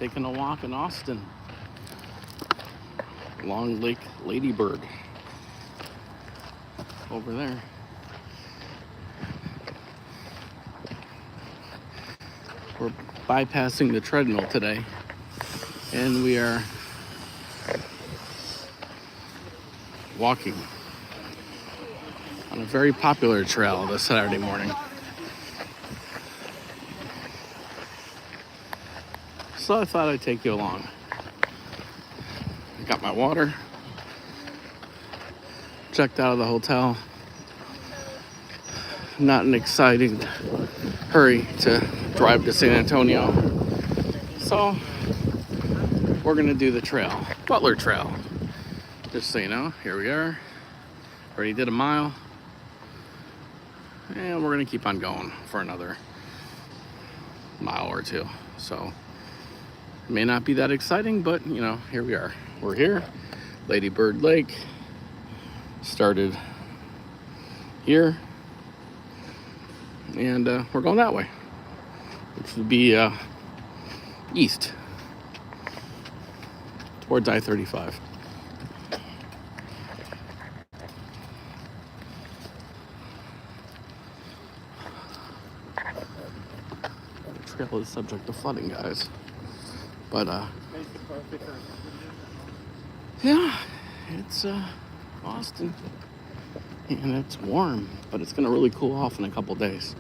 taking a walk in Austin. Long Lake Ladybird over there. We're bypassing the treadmill today, and we are walking on a very popular trail this Saturday morning. So I thought I'd take you along. I got my water, checked out of the hotel. Not an exciting hurry to drive to San Antonio. So we're gonna do the trail, Butler Trail. Just so you know, here we are. Already did a mile. And we're gonna keep on going for another mile or two. So it may not be that exciting, but you know, here we are. We're here, Lady Bird Lake. Started here, and we're going that way, which would be east towards I-35. The trail is subject to flooding, guys, but yeah, it's Austin, and it's warm, but it's gonna really cool off in a couple days.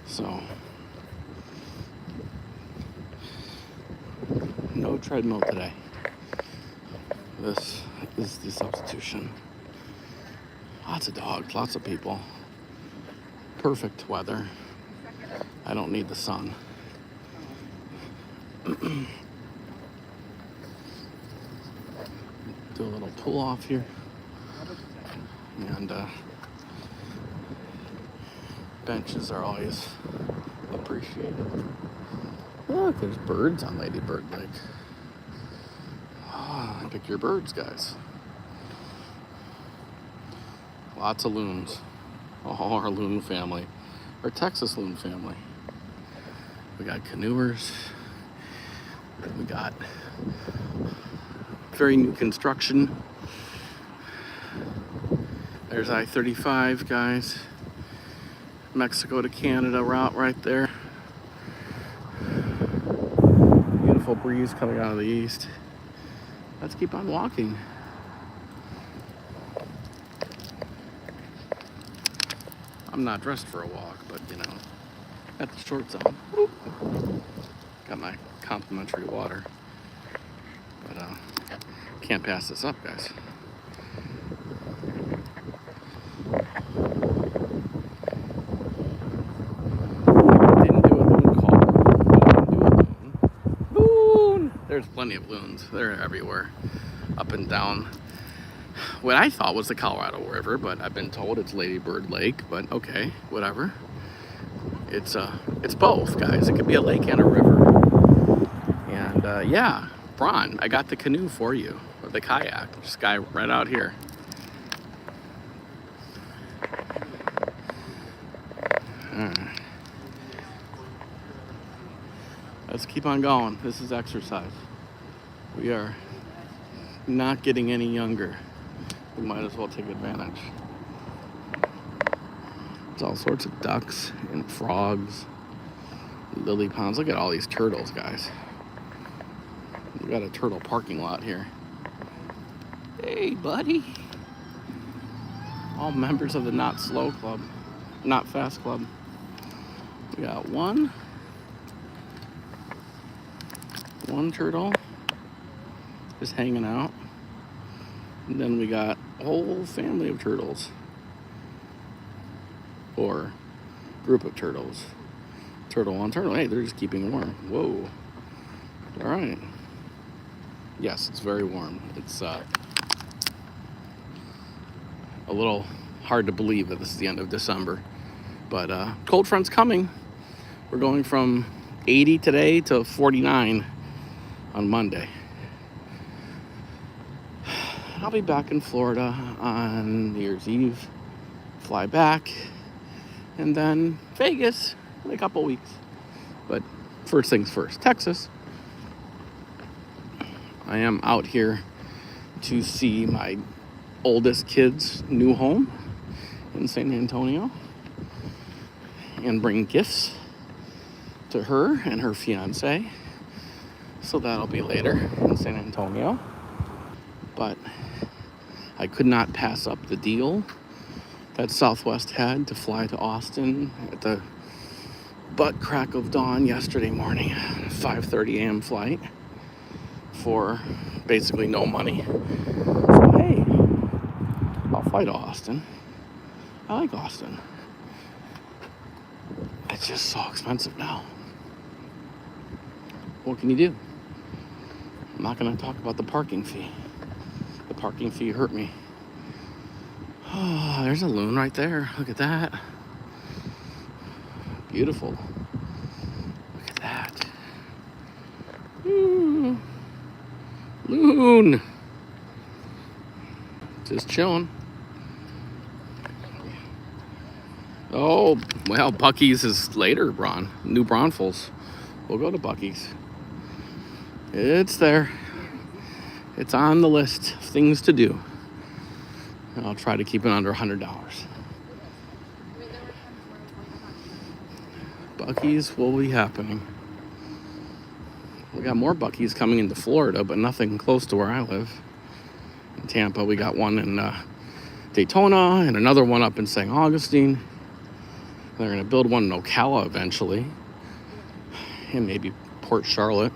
So no treadmill today. This is the substitution. Lots of dogs, lots of people. Perfect weather. I don't need the sun. Do a little pull off here, and benches are always appreciated. Look, there's birds on Lady Bird Lake. Oh, pick your birds, guys. Lots of loons. Oh, our loon family, our Texas loon family. We got canoers. We got very new construction. There's I-35, guys. Mexico to Canada route right there. Beautiful breeze coming out of the east. Let's keep on walking. I'm not dressed for a walk, but you know, at the short zone. Got my complimentary water. But can't pass this up, guys. Didn't do a loon call. Didn't do a loon. Loon! There's plenty of loons. They're everywhere. Up and down what I thought was the Colorado River, but I've been told it's Lady Bird Lake, but okay, whatever. It's both, guys. It could be a lake and a river. And yeah, Braun, I got the canoe for you, or the kayak. This guy right out here. Let's keep on going. This is exercise. We are not getting any younger. We might as well take advantage. There's all sorts of ducks and frogs, lily ponds. Look at all these turtles, guys. We got a turtle parking lot here. Hey, buddy. All members of the Not Slow Club, Not Fast Club. We got one turtle just hanging out. And then we got a whole family of turtles. Or group of turtles. Turtle on turtle. Hey, they're just keeping warm. Whoa. All right. Yes, it's very warm. It's a little hard to believe that this is the end of December. But cold front's coming. We're going from 80 today to 49 on Monday. I'll be back in Florida on New Year's Eve. Fly back. And then Vegas in a couple weeks. But first things first, Texas. I am out here to see my oldest kid's new home in San Antonio and bring gifts to her and her fiance. So that'll be later in San Antonio. But I could not pass up the deal that Southwest had to fly to Austin at the butt crack of dawn yesterday morning, 5:30 a.m. flight for basically no money. So hey, I'll fly to Austin. I like Austin. It's just so expensive now. What can you do? I'm not going to talk about the parking fee. The parking fee hurt me. Oh, there's a loon right there. Look at that. Beautiful. Look at that. Loon. Just chilling. Oh, well, Buc-ee's is later, Braun. New Braunfels. We'll go to Buc-ee's. It's there. It's on the list of things to do. And I'll try to keep it under $100. Buc-ee's will be happening. We got more Buc-ee's coming into Florida, but nothing close to where I live. In Tampa, we got one in Daytona and another one up in St. Augustine. They're going to build one in Ocala eventually. And maybe Port Charlotte.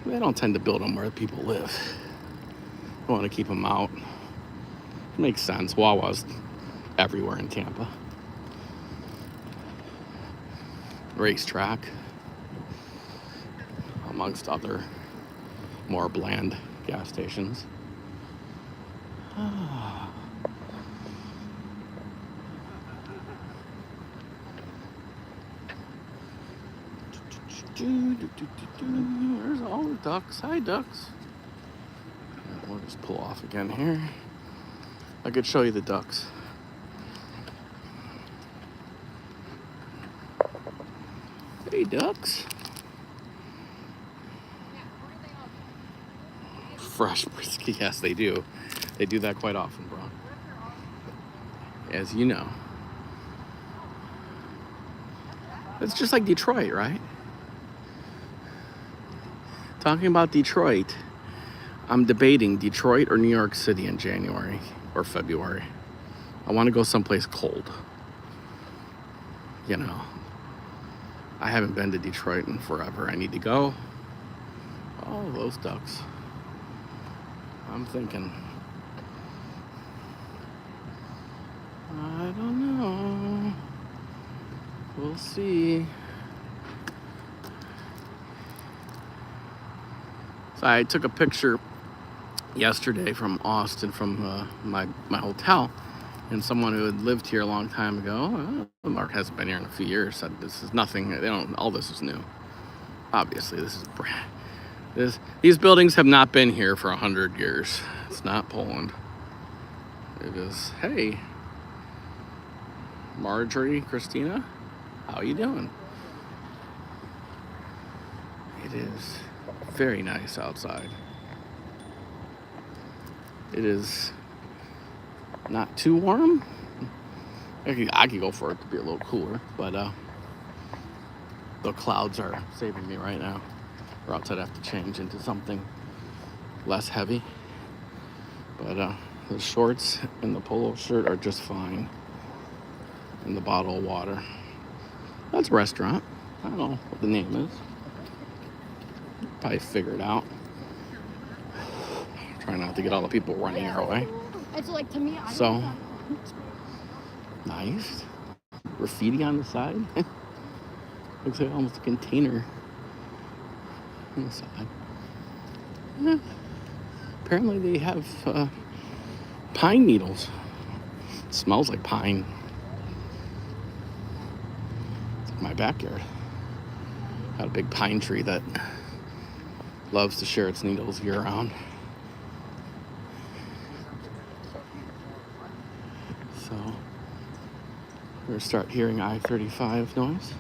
They don't tend to build them where people live. They want to keep them out. It makes sense. Wawa's everywhere in Tampa. Racetrack, amongst other more bland gas stations. There's all the ducks. Hi, ducks. We'll just pull off again here. I could show you the ducks. Hey, ducks. Fresh brisket. Yes, they do. They do that quite often, bro. As you know. It's just like Detroit, right? Talking about Detroit, I'm debating Detroit or New York City in January or February. I want to go someplace cold. You know, I haven't been to Detroit in forever. I need to go. Oh, those ducks. I'm thinking, I don't know. We'll see. So I took a picture yesterday from Austin, from my hotel, and someone who had lived here a long time ago, Mark hasn't been here in a few years, said this is nothing, all this is new. Obviously, these buildings have not been here for 100 years. It's not Poland. It is, hey, Marjorie, Christina, how you doing? It is very nice outside. It is not too warm. I could go for it to be a little cooler, but the clouds are saving me right now. Or else I'd have to change into something less heavy. But the shorts and the polo shirt are just fine. And the bottle of water. That's a restaurant. I don't know what the name is. Probably figure it out. Try not to get all the people running our way. It's like, to me, so nice. Graffiti on the side. Looks like almost a container on the side. Yeah. Apparently they have pine needles. It smells like pine. It's like my backyard. Got a big pine tree that loves to share its needles year round. So we're gonna start hearing I-35 noise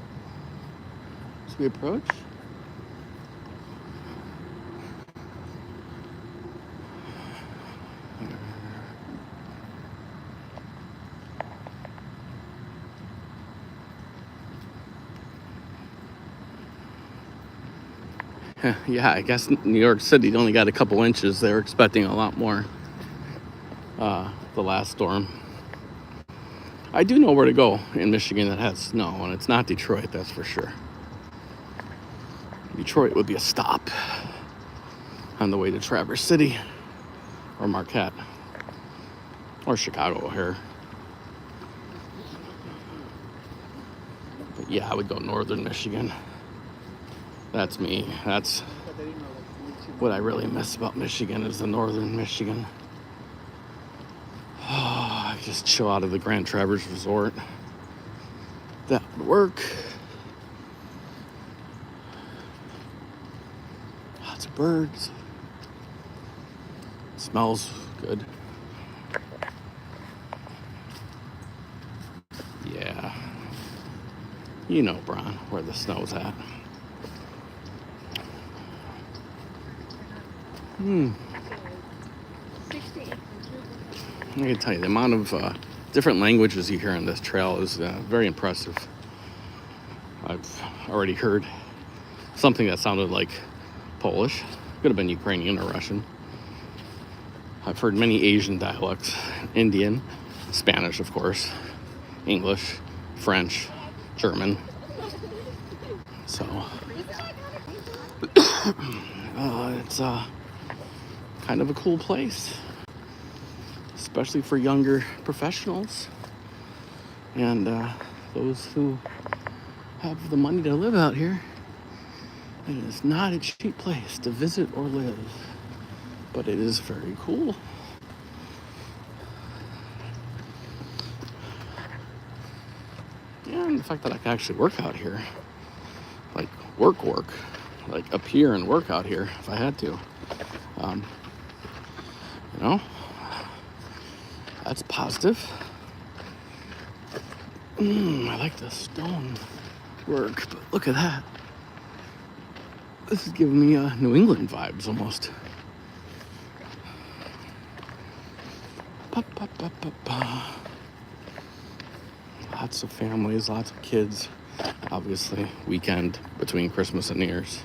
as we approach. Yeah, I guess New York City only got a couple inches. They were expecting a lot more the last storm. I do know where to go in Michigan that has snow, and it's not Detroit, that's for sure. Detroit would be a stop on the way to Traverse City or Marquette or Chicago here. But yeah, I would go northern Michigan. That's me. That's what I really miss about Michigan is the northern Michigan. Oh, I just chill out of the Grand Traverse Resort. That would work. Lots of birds. Smells good. Yeah. You know, Bron, where the snow's at. I can tell you, the amount of different languages you hear on this trail is very impressive. I've already heard something that sounded like Polish. Could have been Ukrainian or Russian. I've heard many Asian dialects. Indian, Spanish, of course, English, French, German. So, it's kind of a cool place, especially for younger professionals and those who have the money to live out here. It is not a cheap place to visit or live, but it is very cool. Yeah, and the fact that I can actually work out here, like work, like up here and work out here if I had to. You know, that's positive. I like the stone work, but look at that. This is giving me New England vibes almost. Lots of families, lots of kids. Obviously, weekend between Christmas and New Year's.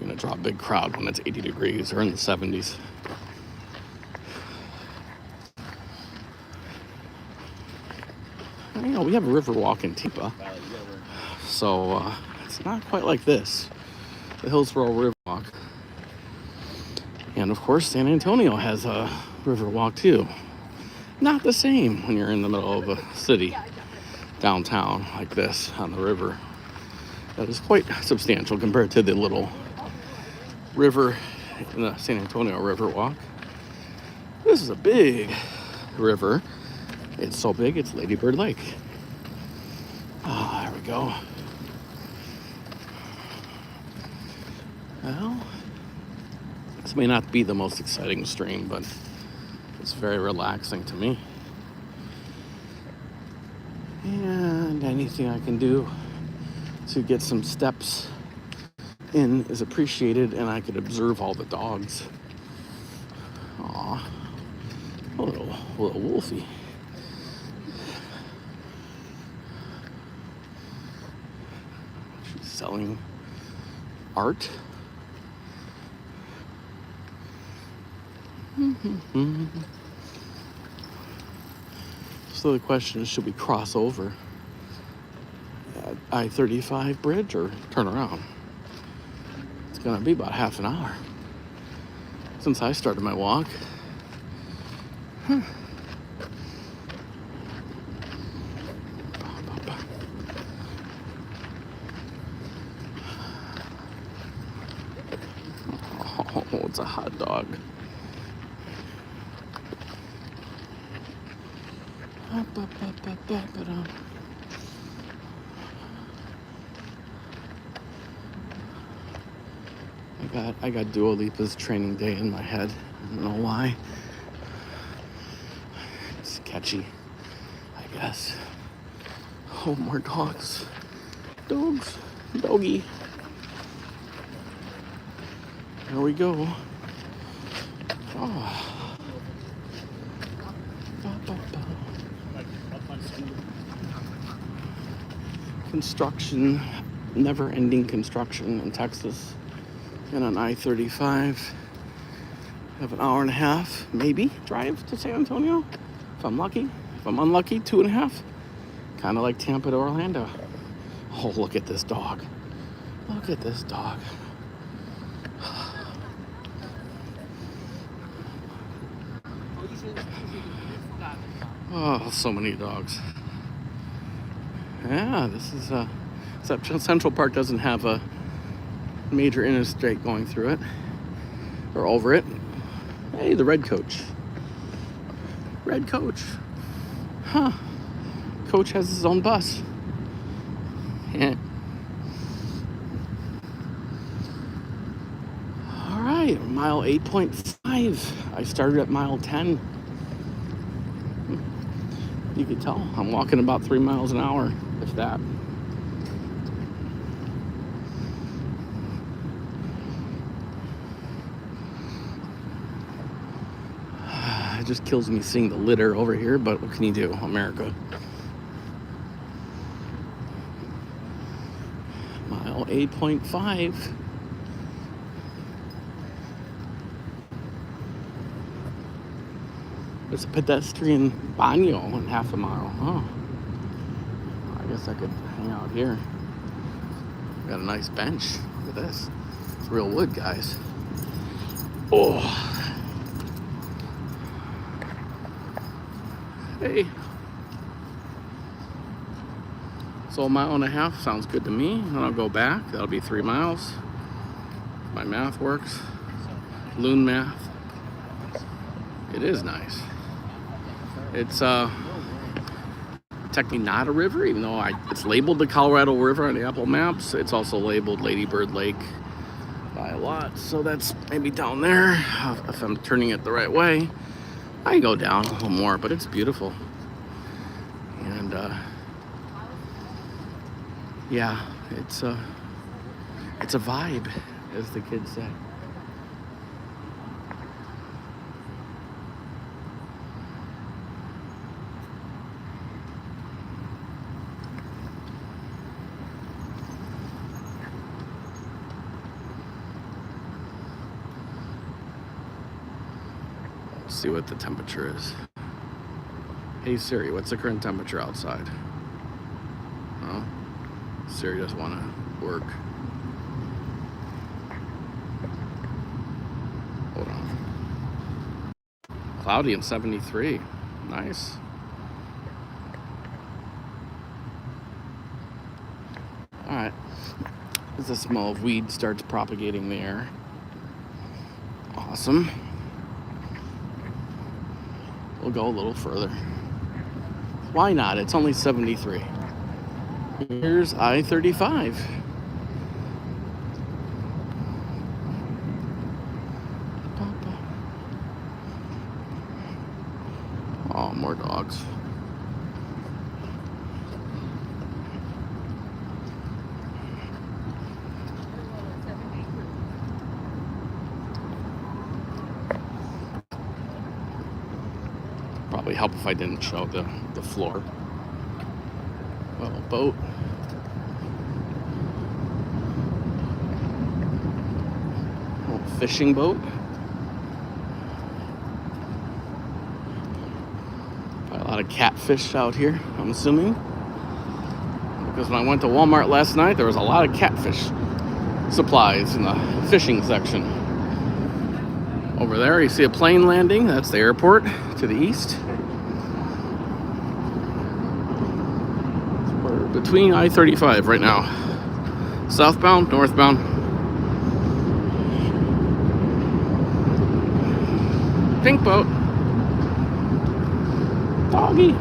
You're gonna draw a big crowd when it's 80 degrees or in the 70s. You know, we have a river walk in Tampa, so it's not quite like this. The Hillsborough River Walk. And of course, San Antonio has a river walk too. Not the same when you're in the middle of a city, downtown like this on the river. That is quite substantial compared to the little river in the San Antonio River Walk. This is a big river. It's so big, it's Lady Bird Lake. There we go. Well, this may not be the most exciting stream, but it's very relaxing to me. And anything I can do to get some steps in is appreciated, and I could observe all the dogs. Aw, a little wolfie. She's selling art. So the question is, should we cross over at I-35 bridge or turn around? It's gonna be about half an hour since I started my walk. Oh, it's a hot dog. I got Dua Lipa's Training Day in my head. I don't know why. It's catchy, I guess. Oh, more dogs. Dogs. Doggy. There we go. Oh. Construction, never-ending construction in Texas. And on I-35, have an hour and a half, maybe, drive to San Antonio. If I'm lucky. If I'm unlucky, 2.5. Kind of like Tampa to Orlando. Oh, look at this dog. Look at this dog. Oh, so many dogs. Yeah, this is except Central Park doesn't have a major interstate going through it or over it. Hey, the red coach. Red coach. Huh. Coach has his own bus. Yeah. All right, mile 8.5. I started at mile 10. You can tell I'm walking about 3 miles an hour, if that. It just kills me seeing the litter over here, but what can you do, America? Mile 8.5. There's a pedestrian baño in half a mile. Oh, I guess I could hang out here. Got a nice bench. Look at this. It's real wood, guys. Oh. Hey. So a mile and a half sounds good to me. And I'll go back. That'll be 3 miles. My math works. Loon math. It is nice. It's technically not a river, even though it's labeled the Colorado River on the Apple Maps. It's also labeled Lady Bird Lake by a lot, so that's maybe down there. If I'm turning it the right way, I can go down a little more, but it's beautiful. And yeah, it's a vibe, as the kids say. See what the temperature is. Hey Siri, what's the current temperature outside? Oh, Siri doesn't want to work. Hold on. Cloudy and 73. Nice. All right. As the smell of weed starts propagating the air. Awesome. We'll go a little further. Why not? It's only 73. Here's I-35. Oh, more dogs. Probably help if I didn't show the floor. Well, boat. Little fishing boat. Probably a lot of catfish out here, I'm assuming. Because when I went to Walmart last night, there was a lot of catfish supplies in the fishing section. Over there, you see a plane landing. That's the airport to the east. We're between I-35 right now. Southbound, northbound. Pink boat. Doggy.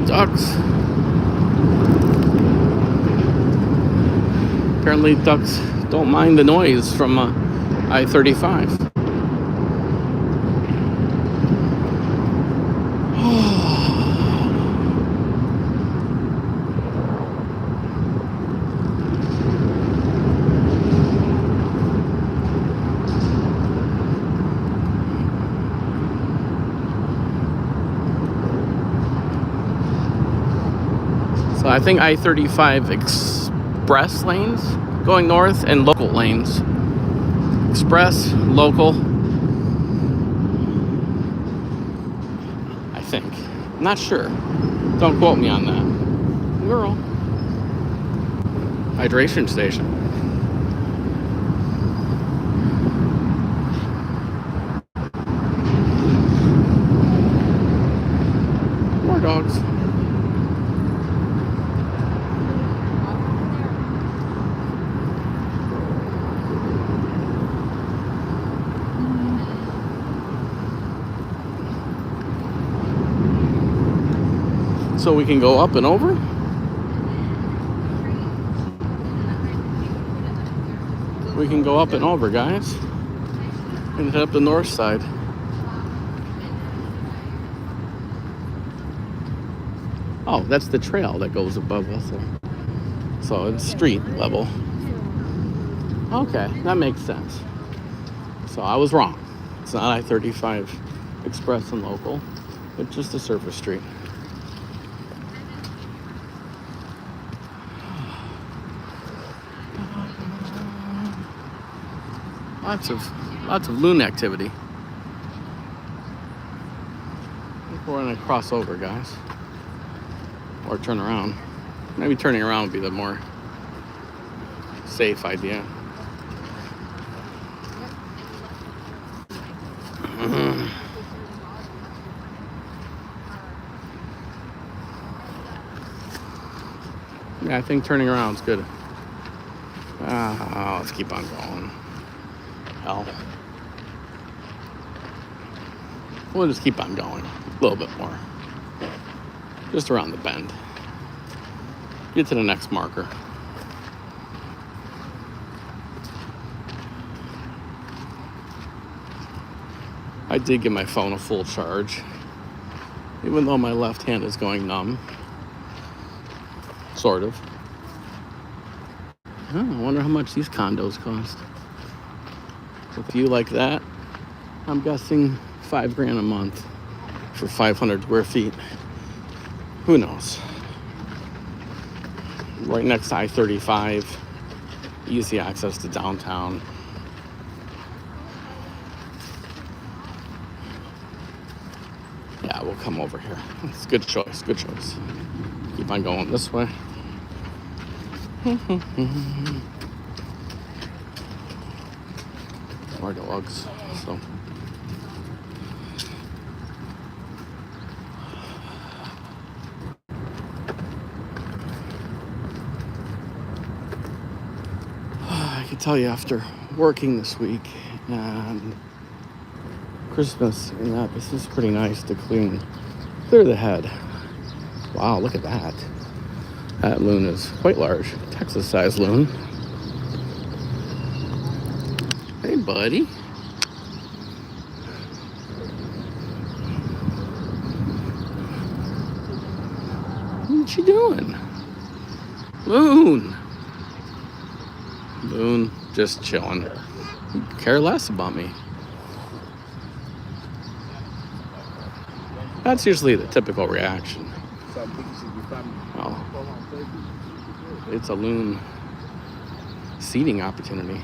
Ducks. Apparently ducks don't mind the noise from I-35. So I think I-35 express lanes going north and local lanes. Express, local. I think. I'm not sure. Don't quote me on that. Girl. Hydration station. More dogs. So we can go up and over? We can go up and over, guys. And head up the north side. Oh, that's the trail that goes above us there. So it's street level. Okay, that makes sense. So I was wrong. It's not I-35 express and local. It's just a surface street. Lots of loon activity. I think we're gonna cross over, guys. Or turn around. Maybe turning around would be the more safe idea. Yeah, I think turning around is good. Let's keep on going. Hell. We'll just keep on going. A little bit more. Just around the bend. Get to the next marker. I did give my phone a full charge, even though my left hand is going numb. Sort of. Oh, I wonder how much these condos cost. With a view like that, I'm guessing $5,000 a month for 500 square feet. Who knows? Right next to I-35, easy access to downtown. Yeah, we'll come over here. It's a good choice, good choice. Keep on going this way. More dogs, so. I can tell you after working this week and Christmas and that, this is pretty nice to clear the head. Wow, look at that. That loon is quite large, Texas-sized loon. Hey, buddy. What you doing? Loon. Loon, just chilling. You care less about me. That's usually the typical reaction. Oh. It's a loon seating opportunity.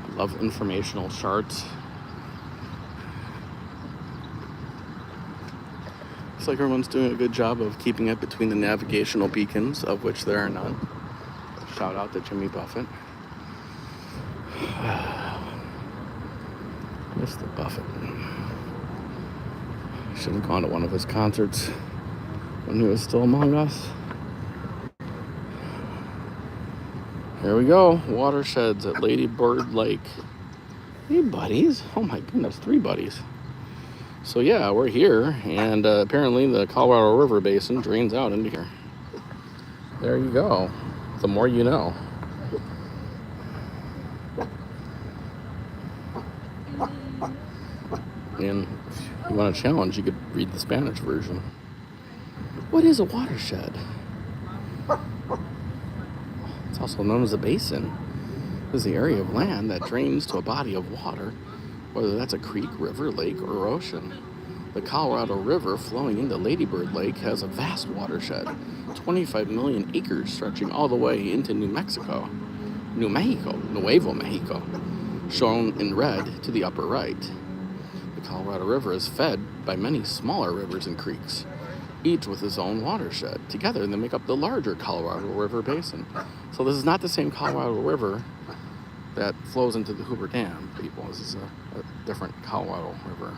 I love informational charts. Looks like everyone's doing a good job of keeping it between the navigational beacons, of which there are none. Shout out to Jimmy Buffett. Mr. Buffett. Should have gone to one of his concerts when he was still among us. Here we go. Watersheds at Lady Bird Lake. Hey, buddies. Oh my goodness, 3 buddies. So yeah, we're here, and apparently the Colorado River Basin drains out into here. There you go. The more you know. And if you want a challenge, you could read the Spanish version. What is a watershed? It's also known as a basin. is the area of land that drains to a body of water, whether that's a creek, river, lake, or ocean. The Colorado River flowing into Lady Bird Lake has a vast watershed, 25 million acres stretching all the way into Nuevo Mexico, shown in red to the upper right. The Colorado River is fed by many smaller rivers and creeks, each with its own watershed. Together, they make up the larger Colorado River basin. So this is not the same Colorado River that flows into the Hoover Dam, people. This is a different Colorado River.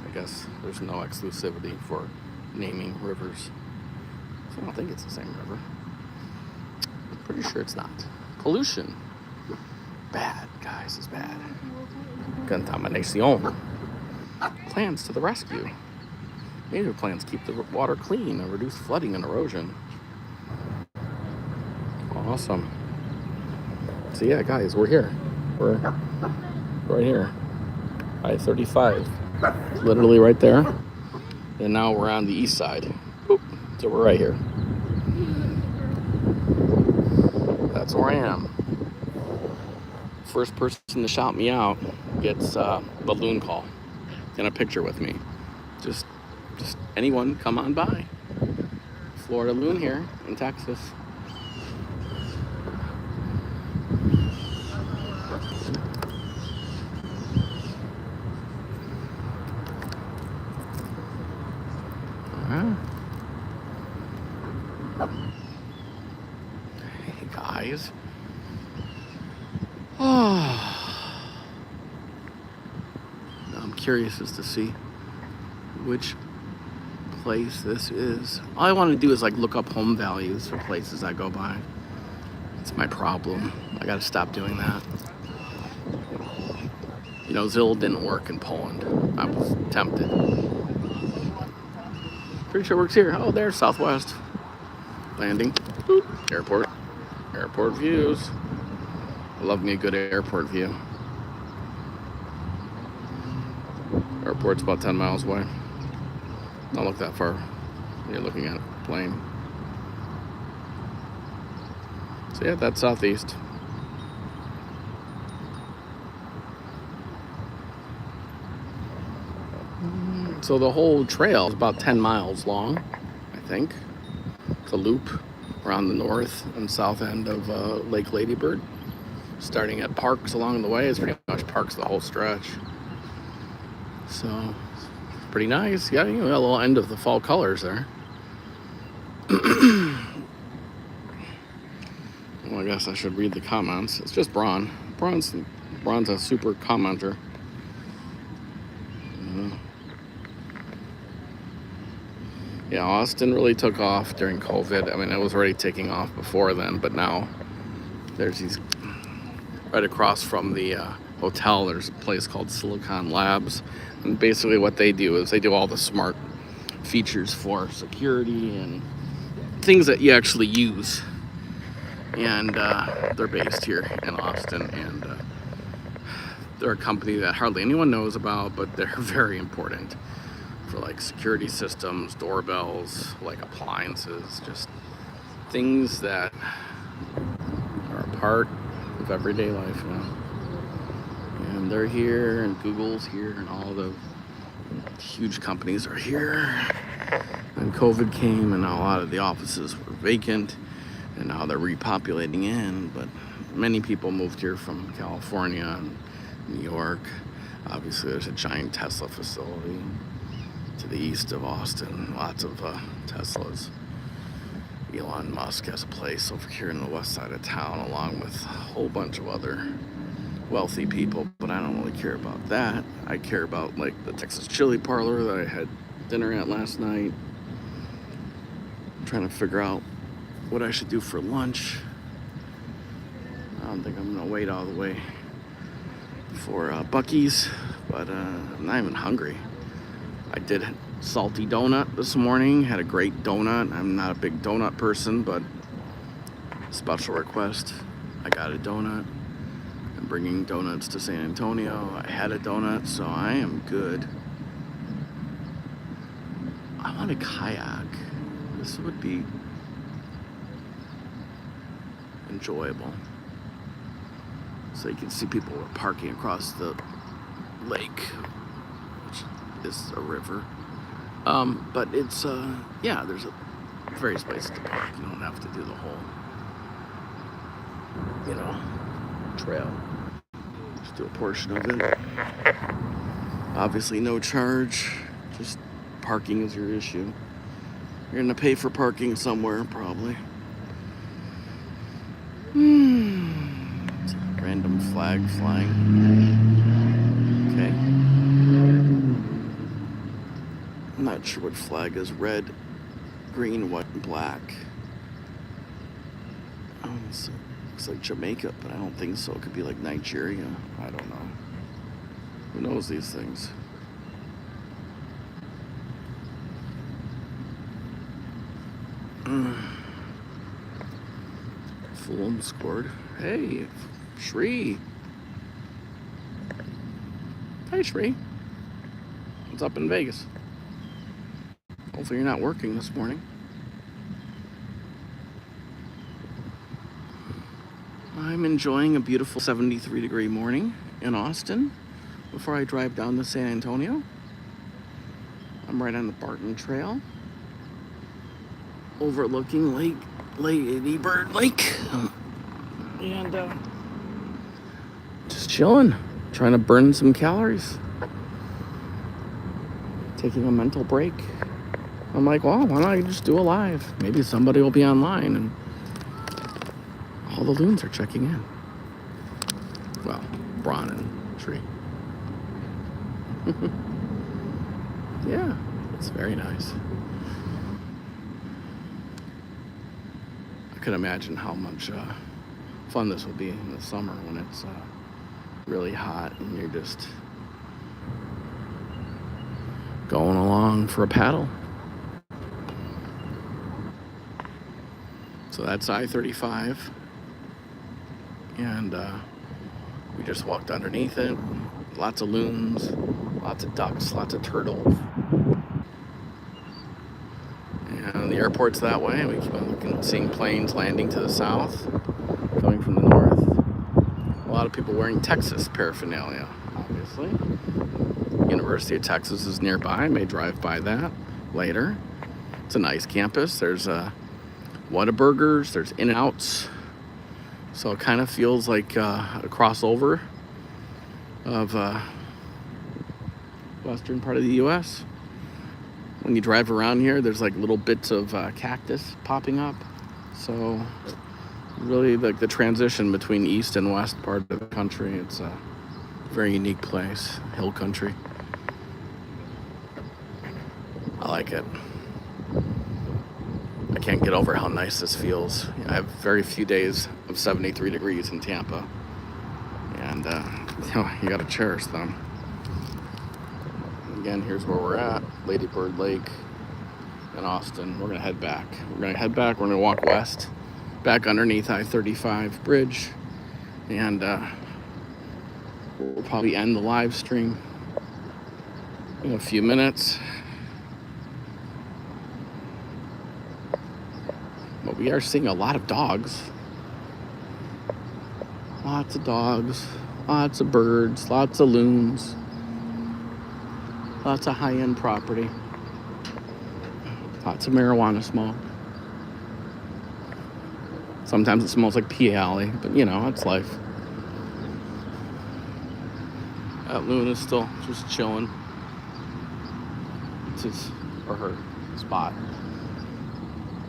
I guess there's no exclusivity for naming rivers. So I don't think it's the same river. I'm pretty sure it's not. Pollution. Bad, guys, it's bad. Contamination. Plans to the rescue. Native plans keep the water clean and reduce flooding and erosion. Awesome. So yeah, guys, we're here. We're right here. I-35. Literally right there. And now we're on the east side. Boop. So we're right here. That's where I am. First person to shout me out gets a balloon call and a picture with me. Just anyone, come on by. Florida Loon here in Texas. Hey guys. I'm curious as to see which place this is. All I want to do is like look up home values for places I go by. It's my problem. I gotta stop doing that. You know, Zillow didn't work in Poland. I was tempted. Pretty sure it works here. Oh, there's Southwest. Landing. Boop. Airport. Airport views. I love me a good airport view. Airport's about 10 miles away. Don't look that far when you're looking at a plane. So yeah, that's southeast. So the whole trail is about 10 miles long, I think. It's a loop around the north and south end of Lake Lady Bird. Starting at parks along the way. It's pretty much parks the whole stretch. So, pretty nice. Yeah, you know, a little end of the fall colors there. Well, I guess I should read the comments. It's just Braun. Braun's a super commenter. Yeah, Austin really took off during COVID. I mean, it was already taking off before then, but now there's these, right across from the hotel, there's a place called Silicon Labs. And basically what they do is they do all the smart features for security and things that you actually use. And they're based here in Austin. And they're a company that hardly anyone knows about, but they're very important for like security systems, doorbells, like appliances, just things that are a part of everyday life, you know. And they're here, and Google's here, and all the huge companies are here. And COVID came, and now a lot of the offices were vacant, and now they're repopulating in. But many people moved here from California and New York. Obviously, there's a giant Tesla facility to the east of Austin. Lots of Teslas. Elon Musk has a place over here in the west side of town, along with a whole bunch of other wealthy people, but I don't really care about that. I care about like the Texas Chili Parlor that I had dinner at last night. I'm trying to figure out what I should do for lunch. I don't think I'm gonna wait all the way for Buc-ee's, but I'm not even hungry. I did salty donut this morning, had a great donut. I'm not a big donut person, but special request, I got a donut. I'm bringing donuts to San Antonio. I had a donut, so I am good. I want a kayak. This would be enjoyable. So you can see people are parking across the lake, which is a river. But it's, yeah, there's various places to park. You don't have to do the whole, trail. Just do a portion of it. Obviously no charge, just parking is your issue. You're gonna pay for parking somewhere, probably. It's a random flag flying. Okay. I'm not sure what flag is. Red, green, white, and black. Oh, so looks like Jamaica, but I don't think so. It could be like Nigeria. I don't know. Who knows these things? Fulham scored. Hey, Shri. Hey, Shri. What's up in Vegas? Hopefully you're not working this morning. I'm enjoying a beautiful 73-degree morning in Austin before I drive down to San Antonio. I'm right on the Butler Trail, overlooking Lady Bird Lake, and just chilling, trying to burn some calories, taking a mental break. I'm like, well, why don't I just do a live? Maybe somebody will be online, and all the loons are checking in. Well, Braun and Tree. Yeah, it's very nice. I could imagine how much fun this will be in the summer when it's really hot and you're just going along for a paddle. So that's I-35, and we just walked underneath it. Lots of loons, lots of ducks, lots of turtles. And the airport's that way. We keep on looking, seeing planes landing to the south, coming from the north. A lot of people wearing Texas paraphernalia, obviously. University of Texas is nearby. I may drive by that later. It's a nice campus. There's Whataburgers, there's In-N-Outs. So it kind of feels like a crossover of western part of the U.S. When you drive around here, there's like little bits of cactus popping up. So really like the transition between east and west part of the country. It's a very unique place, hill country. I like it. I can't get over how nice this feels. I have very few days of 73 degrees in Tampa, and you gotta cherish them. Again, here's where we're at, Lady Bird Lake in Austin. We're gonna head back. We're gonna walk west, back underneath I-35 bridge, and we'll probably end the live stream in a few minutes. But we are seeing a lot of dogs. Lots of dogs, lots of birds, lots of loons, lots of high-end property, lots of marijuana smoke. Sometimes it smells like pea alley, but it's life. That loon is still just chilling. It's his or her spot.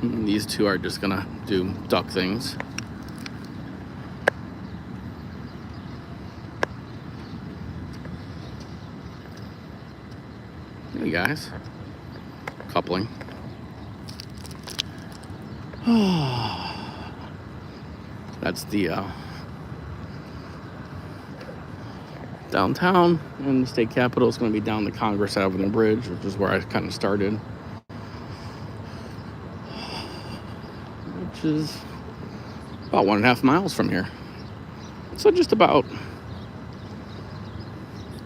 And these two are just gonna do duck things. Hey guys, coupling. That's the downtown, and the state capitol is going to be down the Congress Avenue Bridge, which is where I kind of started, which is about 1.5 miles from here. So just about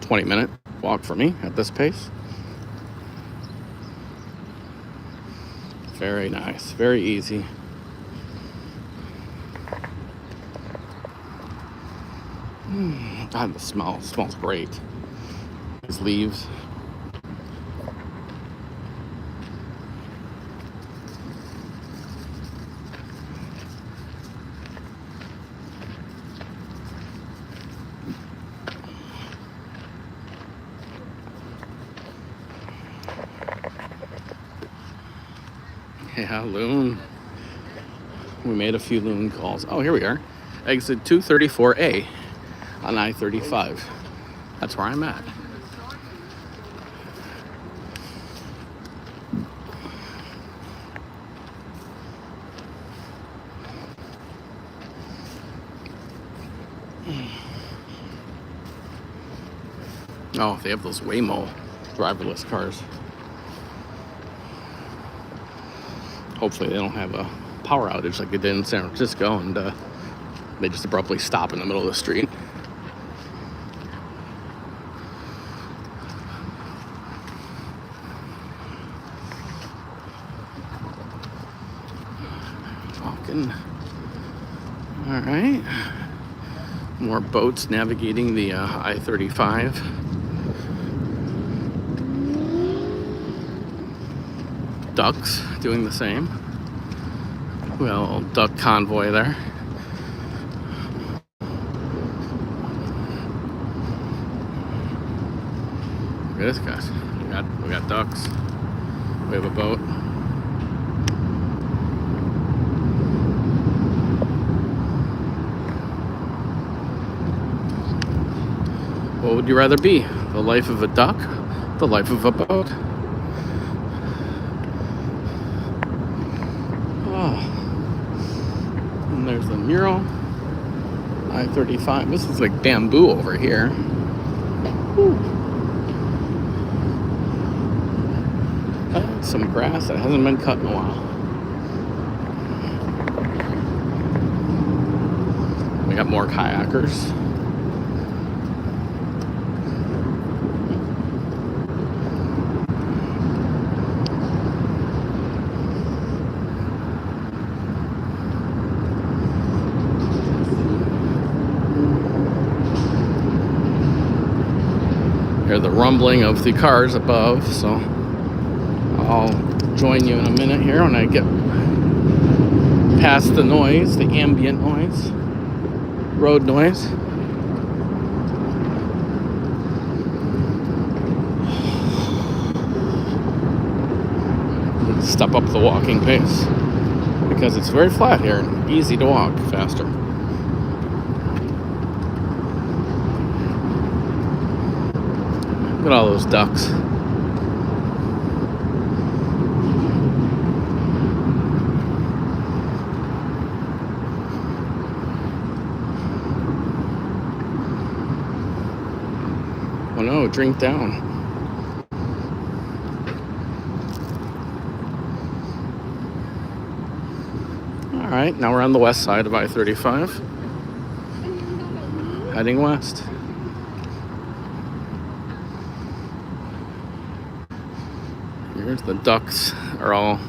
20-minute walk for me at this pace. Very nice, very easy. God, the smell smells great. These leaves. Yeah, loon. We made a few loon calls. Oh, here we are. Exit 234A on I-35. That's where I'm at. Oh, they have those Waymo driverless cars. Hopefully they don't have a power outage like they did in San Francisco and they just abruptly stop in the middle of the street. Walking. All right. More boats navigating the I-35. Ducks doing the same. Well, duck convoy there. Look at this, guys. We got ducks. We have a boat. What would you rather be? The life of a duck? The life of a boat? Oh. And there's the mural. I-35. This is like bamboo over here. Whew. That's some grass that hasn't been cut in a while. We got more kayakers. Hear the rumbling of the cars above, so I'll join you in a minute here when I get past the noise, the ambient noise, road noise. Step up the walking pace because it's very flat here and easy to walk faster. Look at all those ducks. Oh no, drink down. All right, now we're on the west side of I-35, heading west. Here's the ducks are all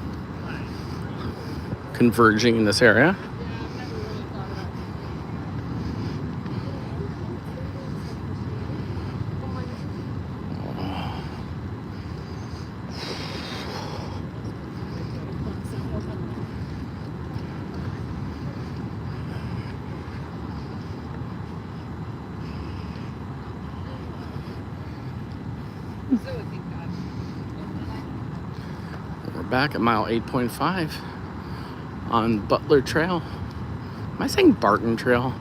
converging in this area. We're back at mile 8.5 on Butler Trail. Am I saying Barton Trail?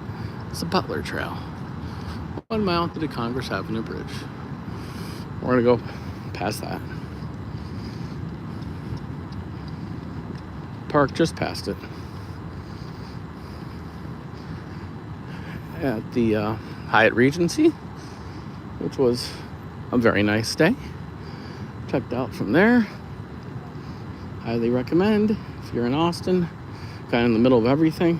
It's the Butler Trail. 1 mile to the Congress Avenue Bridge. We're gonna go past that. Park just past it. At the Hyatt Regency, which was a very nice day. Checked out from there. Highly recommend if you're in Austin, kind of in the middle of everything.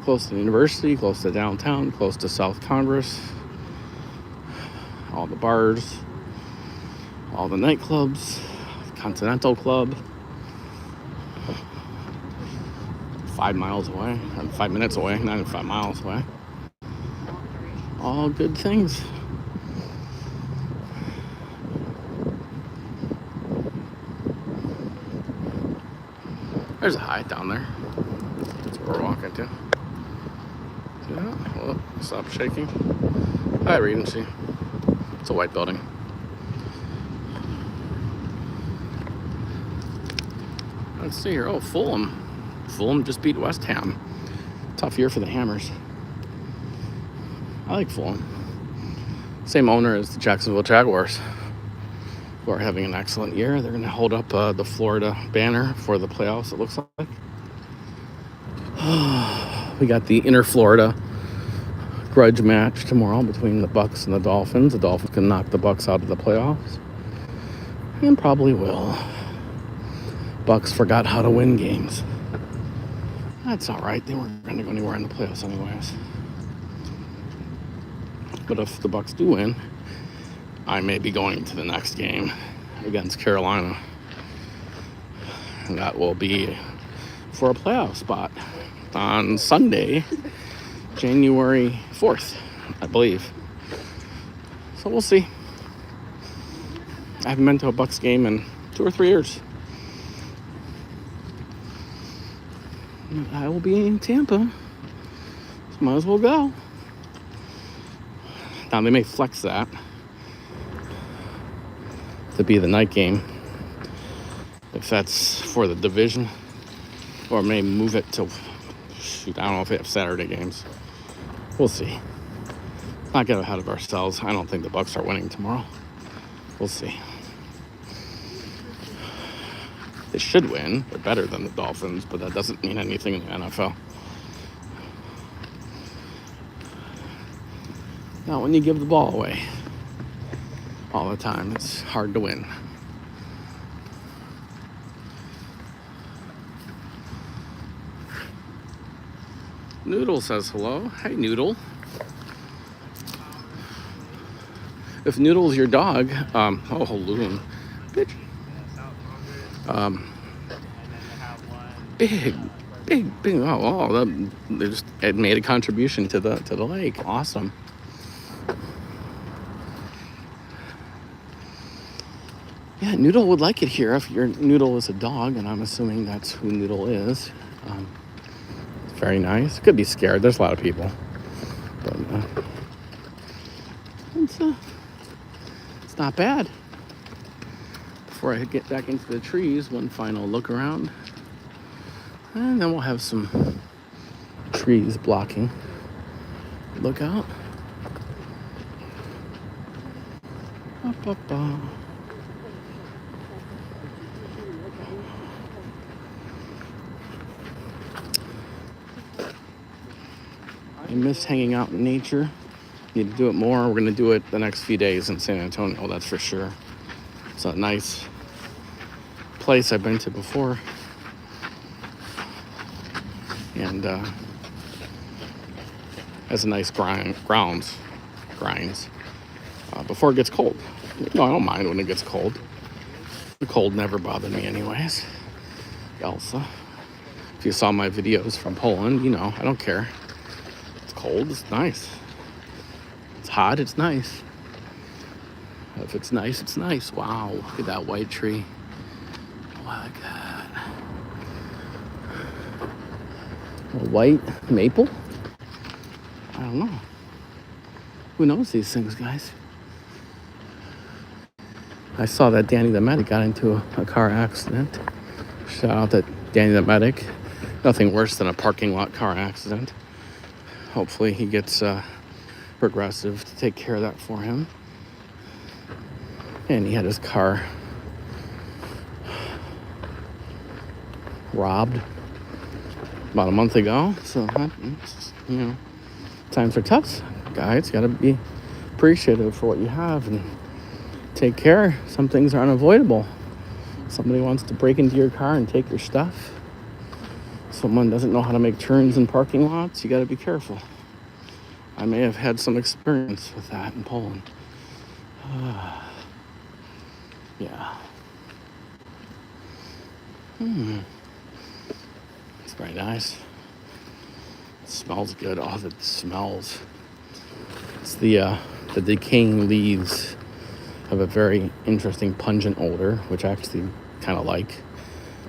Close to the university, close to downtown, close to South Congress. All the bars, all the nightclubs, Continental Club, 5 miles away, or 5 minutes away, not even 5 miles away. All good things. There's a high down there. That's where we're walking to. Yeah, well, stop shaking. Hi, Regency. It's a white building. Let's see here. Oh, Fulham. Fulham just beat West Ham. Tough year for the Hammers. I like Fulham. Same owner as the Jacksonville Jaguars, who are having an excellent year. They're going to hold up the Florida banner for the playoffs, it looks like. We got the Inner Florida grudge match tomorrow between the Bucks and the Dolphins. The Dolphins can knock the Bucks out of the playoffs, and probably will. Bucks forgot how to win games. That's all right. They weren't going to go anywhere in the playoffs anyways. But if the Bucks do win, I may be going to the next game against Carolina. And that will be for a playoff spot on Sunday, January 4th, I believe. So we'll see. I haven't been to a Bucks game in 2 or 3 years. I will be in Tampa. So might as well go. Now they may flex that to be the night game if that's for the division, or may move it to, I don't know if they have Saturday games. We'll see. Not get ahead of ourselves. I don't think the Bucks are winning tomorrow. We'll see. They should win. They're better than the Dolphins, but that doesn't mean anything in the NFL. Not when you give the ball away all the time. It's hard to win. Noodle says hello. Hey, Noodle. If Noodle's your dog, oh, Loon. Bitch. Big. Oh, they just made a contribution to the lake. Awesome. Yeah, Noodle would like it here if your Noodle is a dog, and I'm assuming that's who Noodle is. It's very nice. Could be scared. There's a lot of people, but it's not bad. Before I get back into the trees, one final look around, and then we'll have some trees blocking. Look out. I miss hanging out in nature. Need to do it more. We're going to do it the next few days in San Antonio, that's for sure. It's a nice place I've been to before. And has a nice grinds before it gets cold. No, I don't mind when it gets cold. The cold never bothered me anyways. Elsa. If you saw my videos from Poland, you know, I don't care. It's cold, it's nice. It's hot, it's nice. If it's nice, it's nice. Wow, look at that white tree. Oh my God. A white maple? I don't know. Who knows these things, guys? I saw that Danny the Medic got into a car accident. Shout out to Danny the Medic. Nothing worse than a parking lot car accident. Hopefully he gets Progressive to take care of that for him. And he had his car robbed about a month ago. So, you know, times are tough, guys. Got to be appreciative for what you have and take care. Some things are unavoidable. Somebody wants to break into your car and take your stuff. Someone doesn't know how to make turns in parking lots. You got to be careful. I may have had some experience with that in Poland. Yeah. It's very nice. It smells good. Oh, the smells. It's the decaying leaves have a very interesting pungent odor, which I actually kind of like.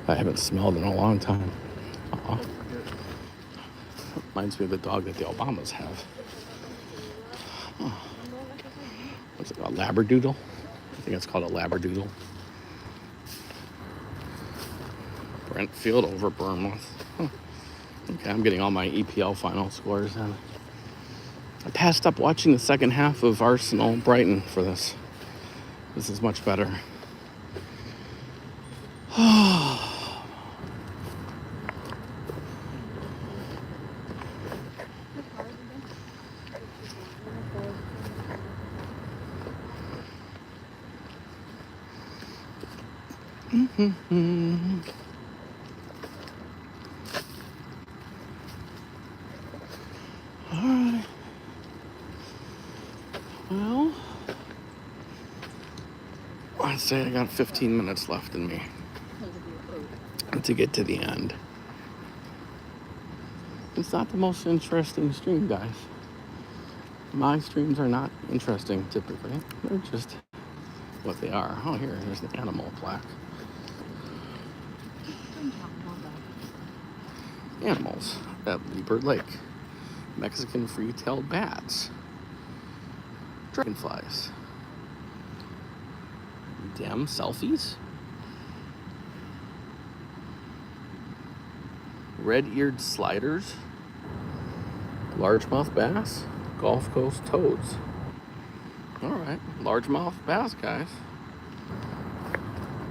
I haven't smelled in a long time. Reminds me of the dog that the Obamas have. What's it called? Labradoodle? I think it's called a Labradoodle. Brentfield over Bournemouth. Okay, I'm getting all my EPL final scores in. I passed up watching the second half of Arsenal Brighton for this. This is much better. Alright. Well, I'd say I got 15 minutes left in me to get to the end. It's not the most interesting stream, guys. My streams are not interesting typically. They're just what they are. Oh, here's the animal plaque. Animals at Leopard Lake. Mexican free-tailed bats. Dragonflies. Damn selfies. Red-eared sliders. Largemouth bass. Gulf Coast toads. Alright, largemouth bass, guys.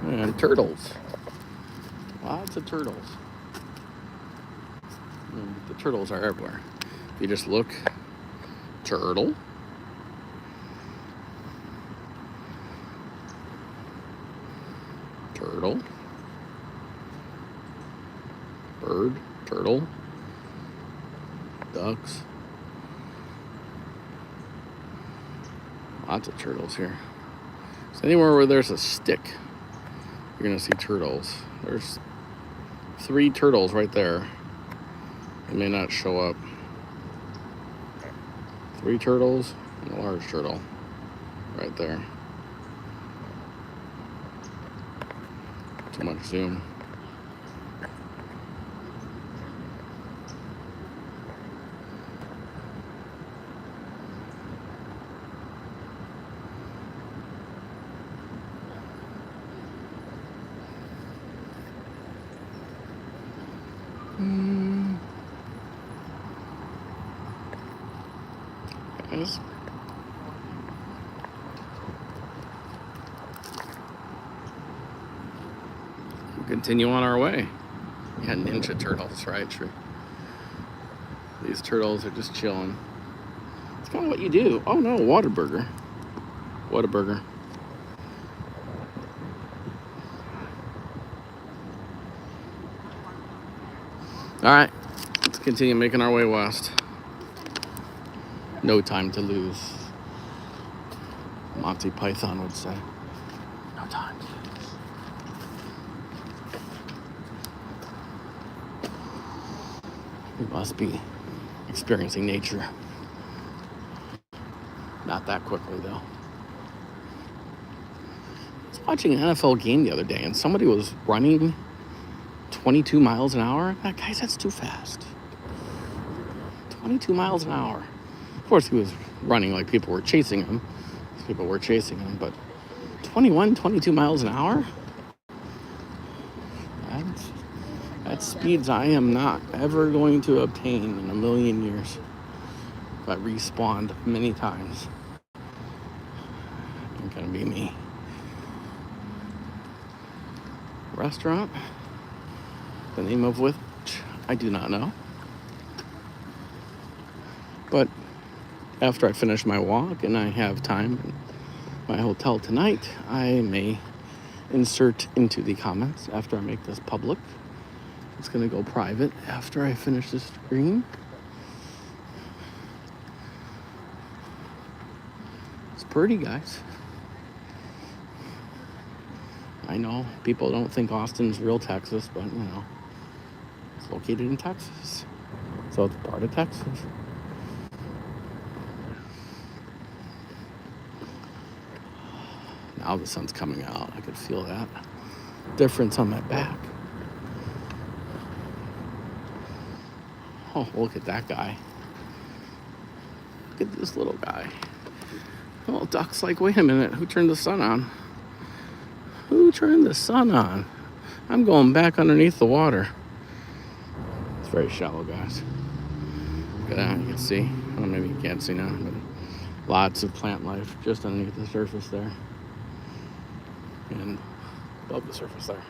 And turtles. Lots of turtles. The turtles are everywhere. If you just look, turtle. Turtle. Bird, turtle. Ducks. Lots of turtles here. So anywhere where there's a stick, you're gonna see turtles. There's 3 turtles right there. They may not show up. 3 turtles and a large turtle right there. Too much zoom. Guys. We'll continue on our way. Yeah, ninja turtles, right? True. These turtles are just chilling. It's kind of what you do. Oh no, Whataburger. Whataburger. All right, let's continue making our way west. No time to lose. Monty Python would say. No time to lose. We must be experiencing nature. Not that quickly, though. I was watching an NFL game the other day, and somebody was running 22 miles an hour. Guys, that's too fast. 22 miles an hour. Of course, he was running like people were chasing him. People were chasing him, but 22 miles an hour? That's speeds I am not ever going to obtain in a million years. If I respawned many times. Ain't gonna be me. Restaurant, the name of which I do not know. But after I finish my walk and I have time at my hotel tonight, I may insert into the comments after I make this public. It's going to go private after I finish this stream. It's pretty, guys. I know people don't think Austin's real Texas, but you know, it's located in Texas. It's So it's part of Texas. Now the sun's coming out. I could feel that difference on my back. Oh, look at that guy. Look at this little guy. Oh, Duck's like, wait a minute, who turned the sun on? Who turned the sun on? I'm going back underneath the water. It's very shallow, guys. Look at that, you can see. Well, maybe you can't see now, but lots of plant life just underneath the surface there. And above the surface there.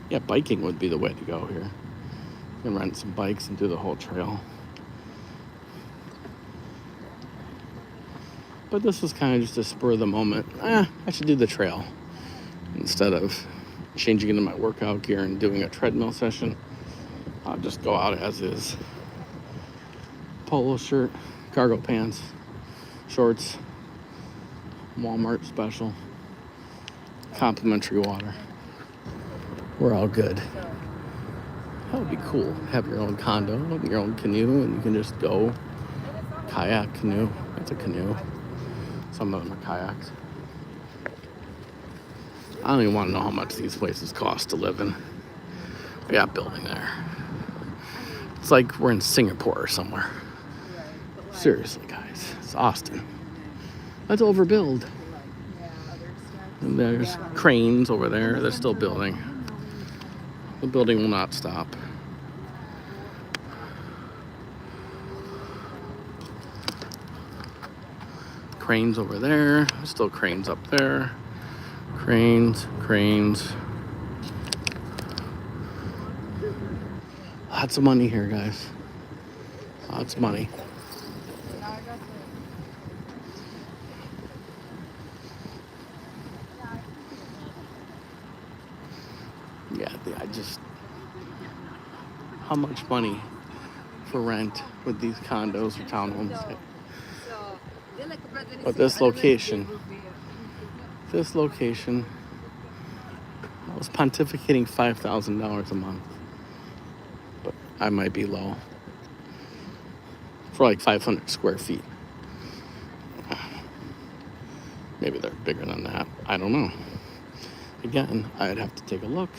Yeah, biking would be the way to go here. You can rent some bikes and do the whole trail. But this was kind of just a spur of the moment. I should do the trail. Instead of changing into my workout gear and doing a treadmill session, I'll just go out as is. Polo shirt, cargo pants, shorts, Walmart special, complimentary water. We're all good. That would be cool. Have your own condo, your own canoe, and you can just go kayak, canoe. That's a canoe. Some of them are kayaks. I don't even want to know how much these places cost to live in. We got a building there. It's like we're in Singapore or somewhere. Seriously, guys. It's Austin. Let's overbuild. And there's cranes over there. They're still building. The building will not stop. Cranes over there. Still cranes up there. Cranes. Lots of money here, guys. Lots of money. Yeah, how much money for rent with these condos or townhomes? But this location, I was pontificating $5,000 a month, but I might be low for like 500 square feet. Maybe they're bigger than that. I don't know. Again, I'd have to take a look.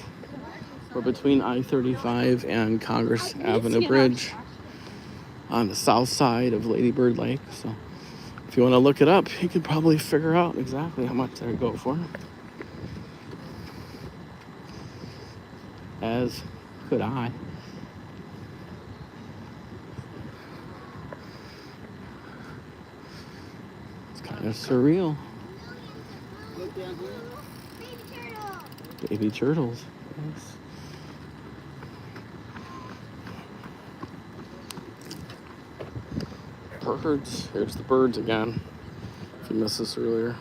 We're between I-35 and Congress Avenue Bridge on the south side of Lady Bird Lake. So if you want to look it up, you could probably figure out exactly how much they'd go for. As could I. It's kind of surreal. Baby turtles. Yes. Birds. Here's the birds again. If you missed this earlier.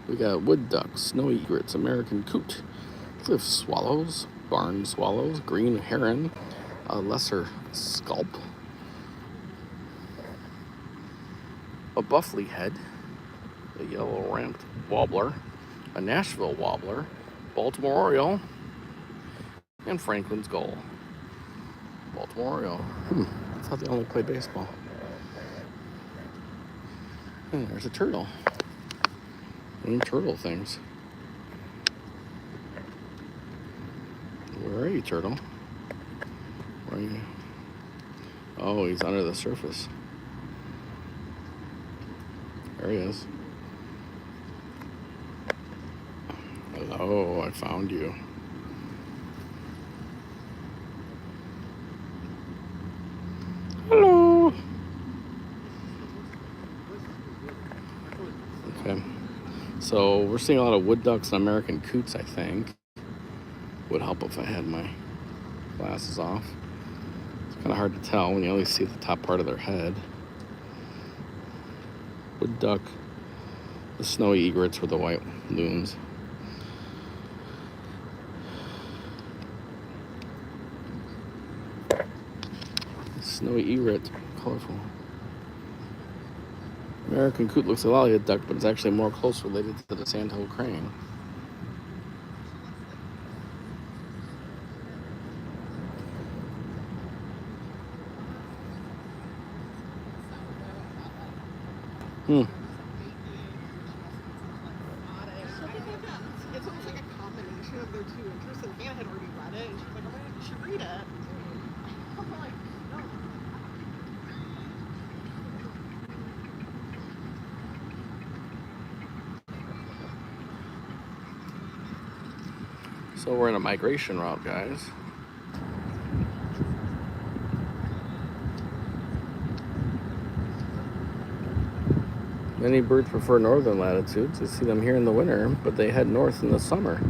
We got wood ducks, snow egrets, American coot, cliff swallows, barn swallows, green heron, a lesser scalp, a buffly head, a yellow ramped warbler, a Nashville warbler, Baltimore Oriole, and Franklin's gull. Baltimore Oriole. I thought they only played baseball. And there's a turtle. And turtle things. Where are you, turtle? Where are you? Oh, he's under the surface. There he is. Hello, I found you. Hello. Okay. So we're seeing a lot of wood ducks and American coots, I think. Would help if I had my glasses off. It's kind of hard to tell when you only see the top part of their head. Wood duck. The snowy egrets were the white loons. Snowy egret, colorful. American coot looks a lot like a duck, but it's actually more close related to the sandhill crane. Hmm. It's almost like a combination of their two interests, and Hannah had already read it, and she's like, oh my god, you should read it. I'm like, no. So we're in a migration route, guys. Many birds prefer northern latitudes. You see them here in the winter, but they head north in the summer.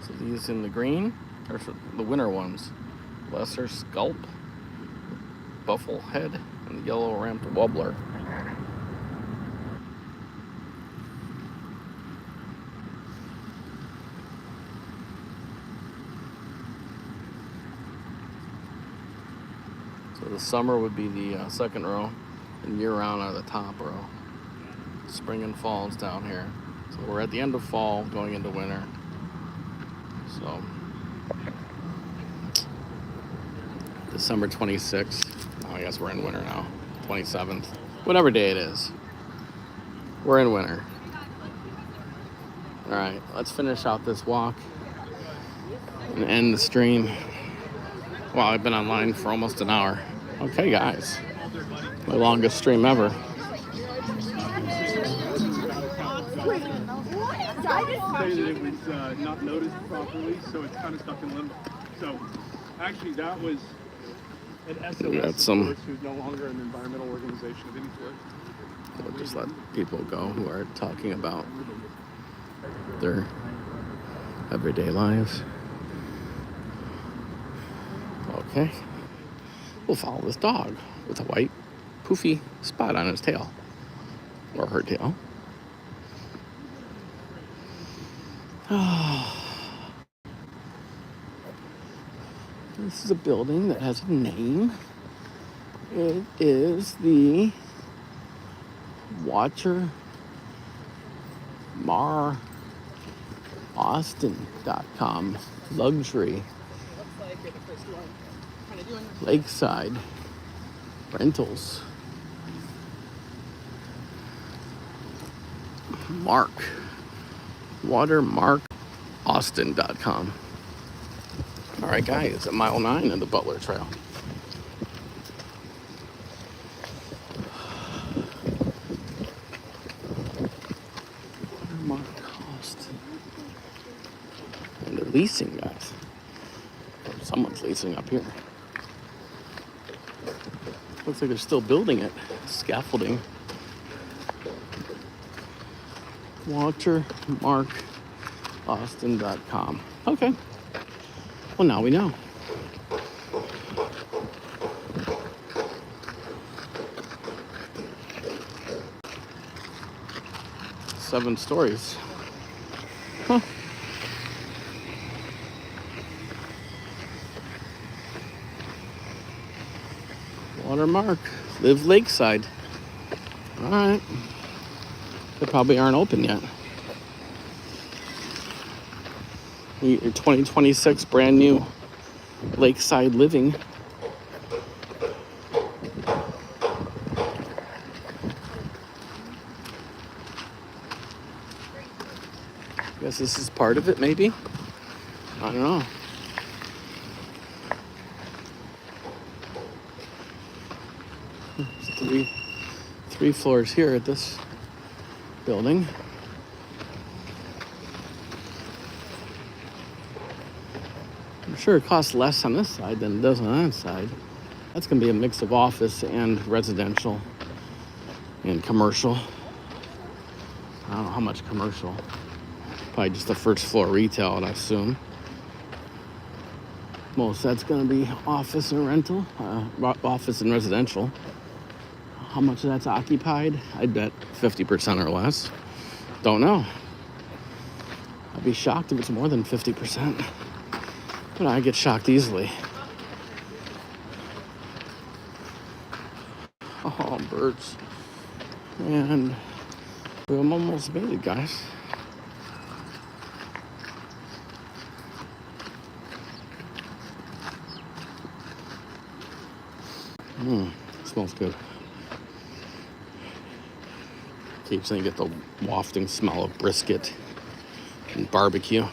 So these in the green are the winter ones. Lesser scalp, bufflehead, and yellow ramped warbler. So the summer would be the second row, and year-round are the top row. Spring and fall is down here. So we're at the end of fall, going into winter. So December 26th. Oh, I guess we're in winter now. 27th. Whatever day it is. We're in winter. All right, let's finish out this walk and end the stream. Wow, I've been online for almost an hour. Okay, guys. My longest stream ever. Say that it was not noticed properly, so it's kind of stuck in limbo. So, actually, that was an SOS, who's no longer an environmental organization of any sort. We'll just let people go who are talking about their everyday lives. Okay. We'll follow this dog with a white poofy spot on his tail. Or her tail. This is a building that has a name. It is the WaterMarAustin.com luxury lakeside rentals. WaterMarAustin.com. All right, guys, at mile 9 of the Butler Trail. Austin. And they're leasing, guys. Or someone's leasing up here. Looks like they're still building it. Scaffolding. WaterMarAustin.com. Okay. Well, now we know. Seven stories. Huh. Watermark. Live lakeside. All right. They probably aren't open yet. Your 2026 brand new lakeside living. Guess this is part of it, maybe? I don't know. There's three floors here at this building. I'm sure it costs less on this side than it does on that side. That's going to be a mix of office and residential and commercial. I don't know how much commercial. Probably just the first floor retail, I assume. Most that's going to be office and rental, office and residential. How much of that's occupied? I'd bet 50% or less. Don't know. I'd be shocked if it's more than 50%. But I get shocked easily. Oh, birds. And we almost made it, guys. Smells good. Keeps saying you get the wafting smell of brisket and barbecue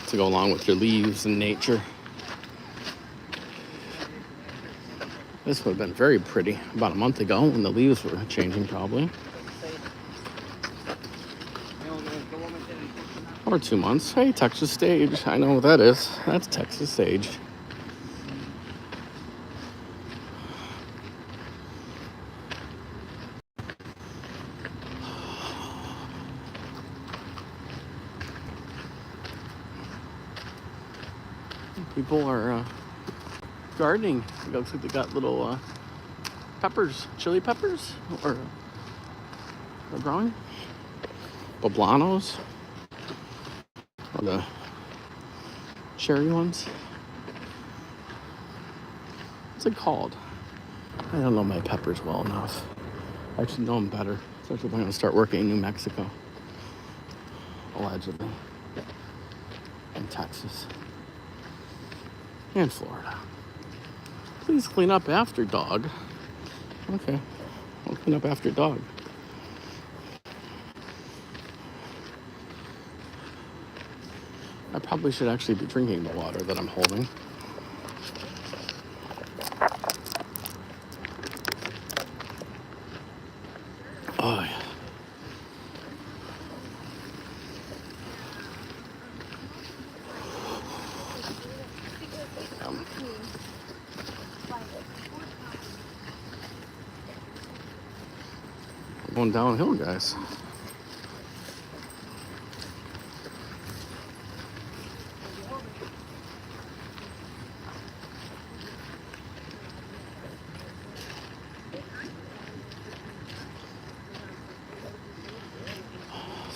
to go along with your leaves and nature. This would have been very pretty about a month ago when the leaves were changing, probably. Or 2 months. Hey, Texas Sage. I know what that is. That's Texas Sage. People are gardening. It looks like they got little peppers, chili peppers, or they're growing. Poblanos, or the cherry ones. What's it called? I don't know my peppers well enough. I actually know them better, especially if I'm going to start working in New Mexico, allegedly, and Texas, and Florida. Please clean up after dog. Okay, I'll clean up after dog. I probably should actually be drinking the water that I'm holding. Oh, yeah. I'm going downhill, guys.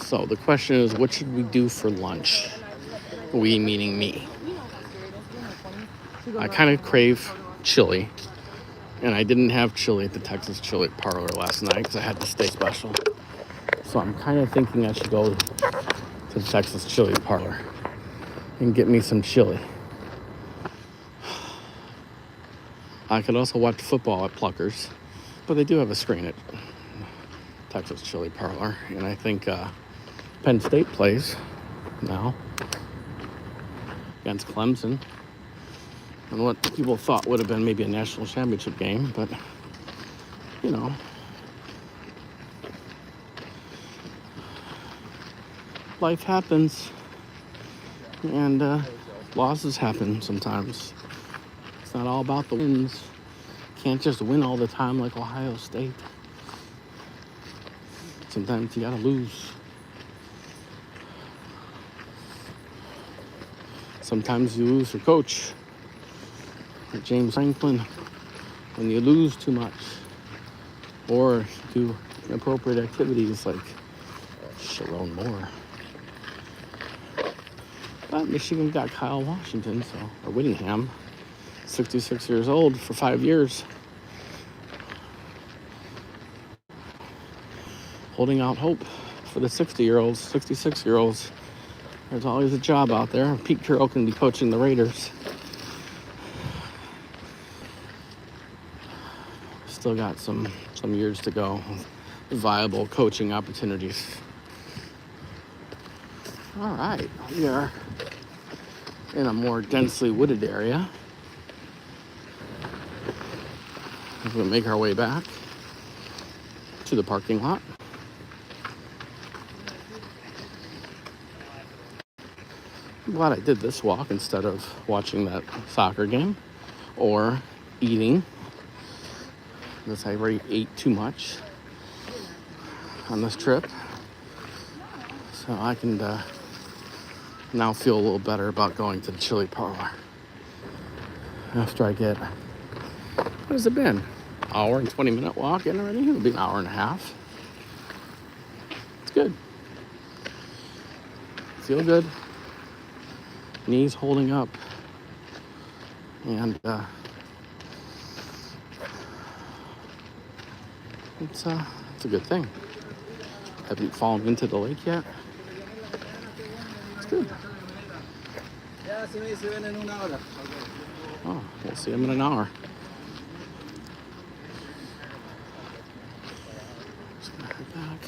So the question is, what should we do for lunch? We meaning me. I kind of crave chili, and I didn't have chili at the Texas Chili Parlor last night because I had to stay special. So I'm kind of thinking I should go to the Texas Chili Parlor and get me some chili. I could also watch football at Pluckers, but they do have a screen at Texas Chili Parlor, and I think Penn State plays now against Clemson, and what people thought would have been maybe a national championship game, but you know, life happens, and losses happen sometimes. It's not all about the wins. Can't just win all the time like Ohio State. Sometimes you gotta lose. Sometimes you lose your coach, like James Franklin, when you lose too much, or do inappropriate activities like Sharon Moore. But Michigan got Kyle Washington, or Whittingham, 66 years old for 5 years. Holding out hope for the 60-year-olds, 66-year-olds. There's always a job out there. Pete Carroll can be coaching the Raiders. Still got some years to go. Viable coaching opportunities. All right, we are in a more densely wooded area. We're going to make our way back to the parking lot. I'm glad I did this walk instead of watching that soccer game or eating, because I already ate too much on this trip. So I can now feel a little better about going to the Chili Parlor after I get, what has it been? Hour and 20-minute walk in already? It'll be an hour and a half. It's good. Feel good. Knees holding up. And It's a good thing. Haven't fallen into the lake yet. It's good. Oh, we'll see him in an hour. Just gonna head back.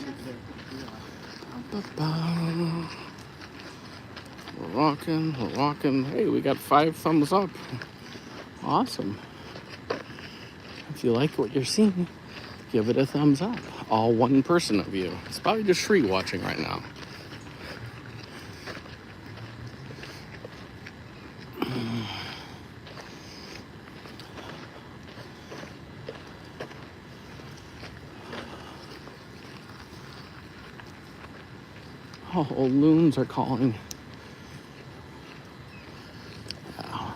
We're walking. Hey, we got 5 thumbs up. Awesome. If you like what you're seeing, give it a thumbs up. All 1 person of you. It's probably just Shri watching right now. Oh, loons are calling. Yeah.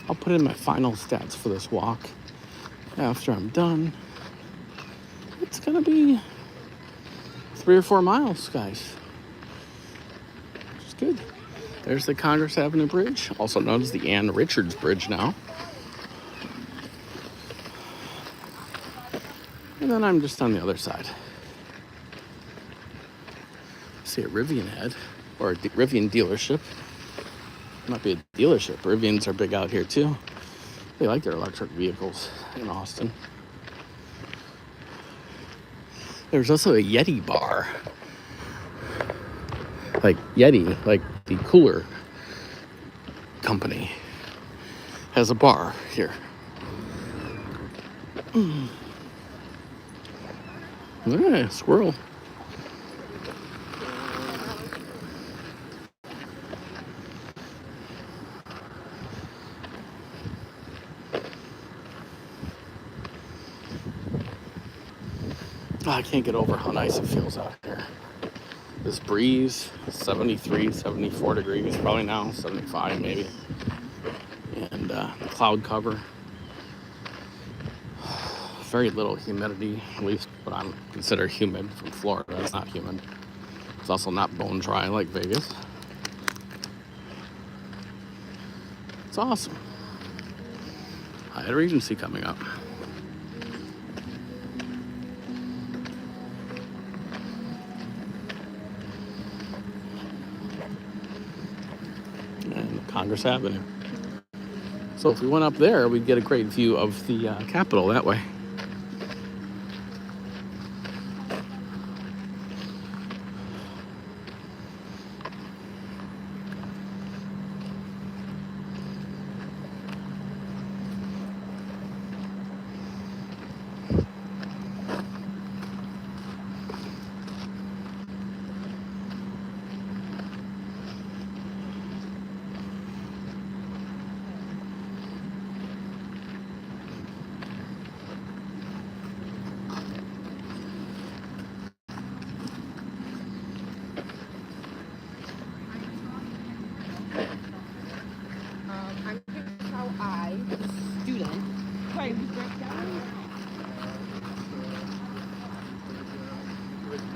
I'll put in my final stats for this walk after I'm done. It's gonna be 3 or 4 miles, guys. Which is good. There's the Congress Avenue Bridge, also known as the Ann Richards Bridge now. And then I'm just on the other side. See a Rivian head, or a Rivian dealership. Might be a dealership. Rivians are big out here too. They like their electric vehicles in Austin. There's also a Yeti bar. Like Yeti, like the cooler company, has a bar here. Yeah, squirrel. Oh, I can't get over how nice it feels out here. This breeze, 73, 74 degrees, probably now, 75 maybe. And the cloud cover. Very little humidity, at least what I consider humid from Florida. It's not humid. It's also not bone dry like Vegas. It's awesome. Hyatt Regency coming up. And Congress Avenue. So if we went up there, we'd get a great view of the Capitol that way.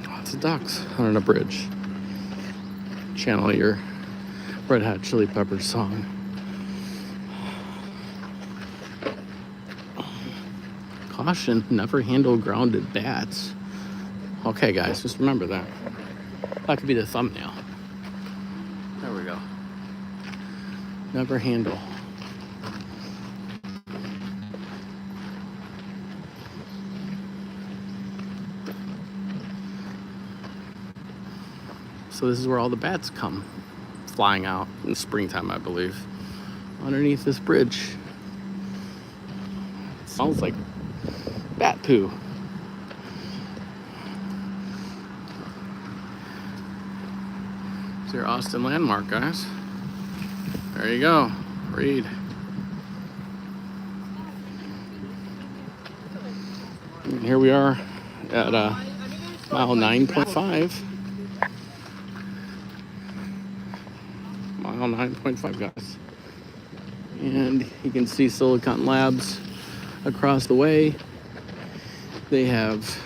Lots of ducks on a bridge. Channel your Red Hot Chili Peppers song. Caution, never handle grounded bats. Okay, guys, just remember that. That could be the thumbnail. There we go. Never handle. So this is where all the bats come flying out in springtime, I believe. Underneath this bridge. It smells like bat poo. It's your Austin landmark, guys. There you go. Read. And here we are at mile 9.5. Mile 9.5, guys. And you can see Silicon Labs across the way. They have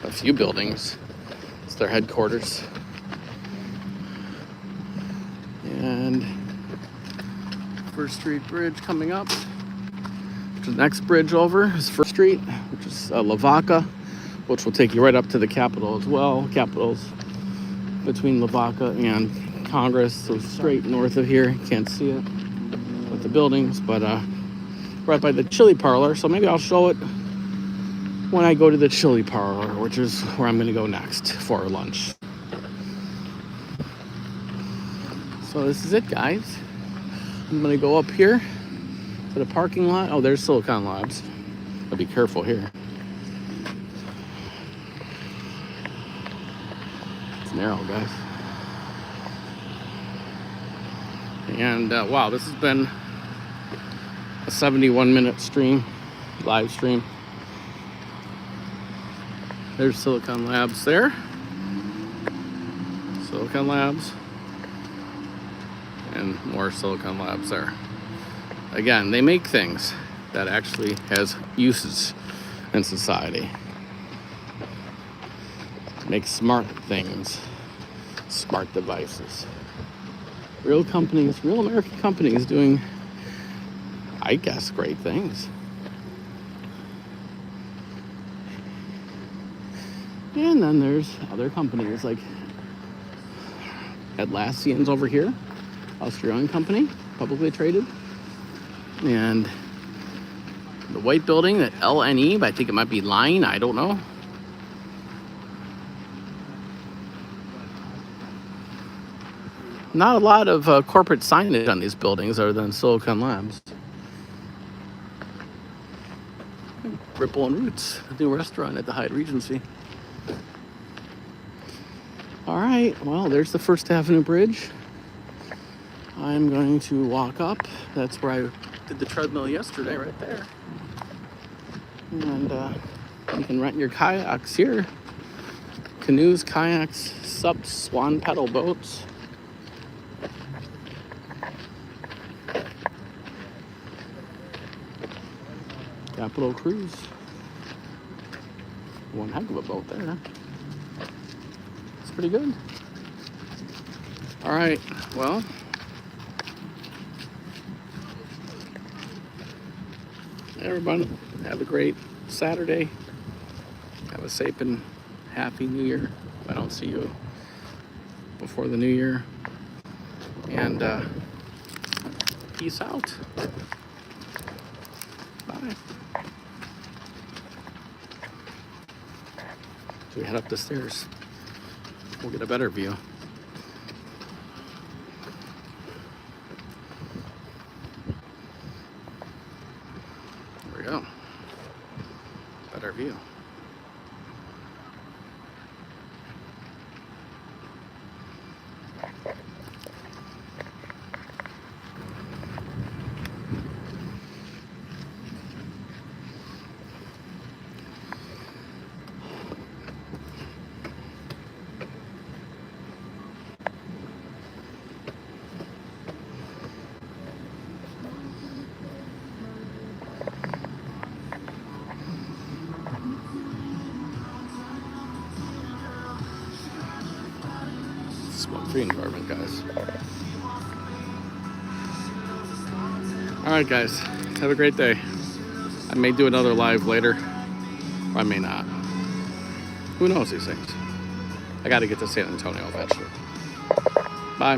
a few buildings. It's their headquarters. And First Street Bridge coming up. The next bridge over is First Street, which is Lavaca, which will take you right up to the Capitol as well. Capitol's between Lavaca and Congress, so straight north of here. You can't see it with the buildings, but right by the chili parlor. So maybe I'll show it when I go to the chili parlor, which is where I'm going to go next for lunch. So this is it, guys. I'm going to go up here to the parking lot. Oh, there's Silicon Labs. I'll be careful here. It's narrow, guys. And wow, this has been a 71-minute stream, live stream. There's Silicon Labs there. Silicon Labs. And more Silicon Labs there. Again, they make things that actually has uses in society. Make smart things, smart devices. Real companies, real American companies doing, I guess, great things. And then there's other companies like Atlassian's over here, Australian company, publicly traded. And the white building, that LNE, but I think it might be Line, I don't know. Not a lot of corporate signage on these buildings other than Silicon Labs. Ripple and Roots, a new restaurant at the Hyatt Regency. All right, well, there's the First Avenue Bridge. I'm going to walk up. That's where I did the treadmill yesterday, right there. And you can rent your kayaks here. Canoes, kayaks, SUPs, swan paddle boats. Capitol Cruise. One heck of a boat there. It's pretty good. All right, well. Everyone, have a great Saturday. Have a safe and happy New Year. If I don't see you before the New Year. And peace out. Bye. So we head up the stairs. We'll get a better view. There we go. Better view. Smoke-free environment, guys. All right, guys. Have a great day. I may do another live later, or I may not. Who knows these things? I got to get to San Antonio eventually. Bye.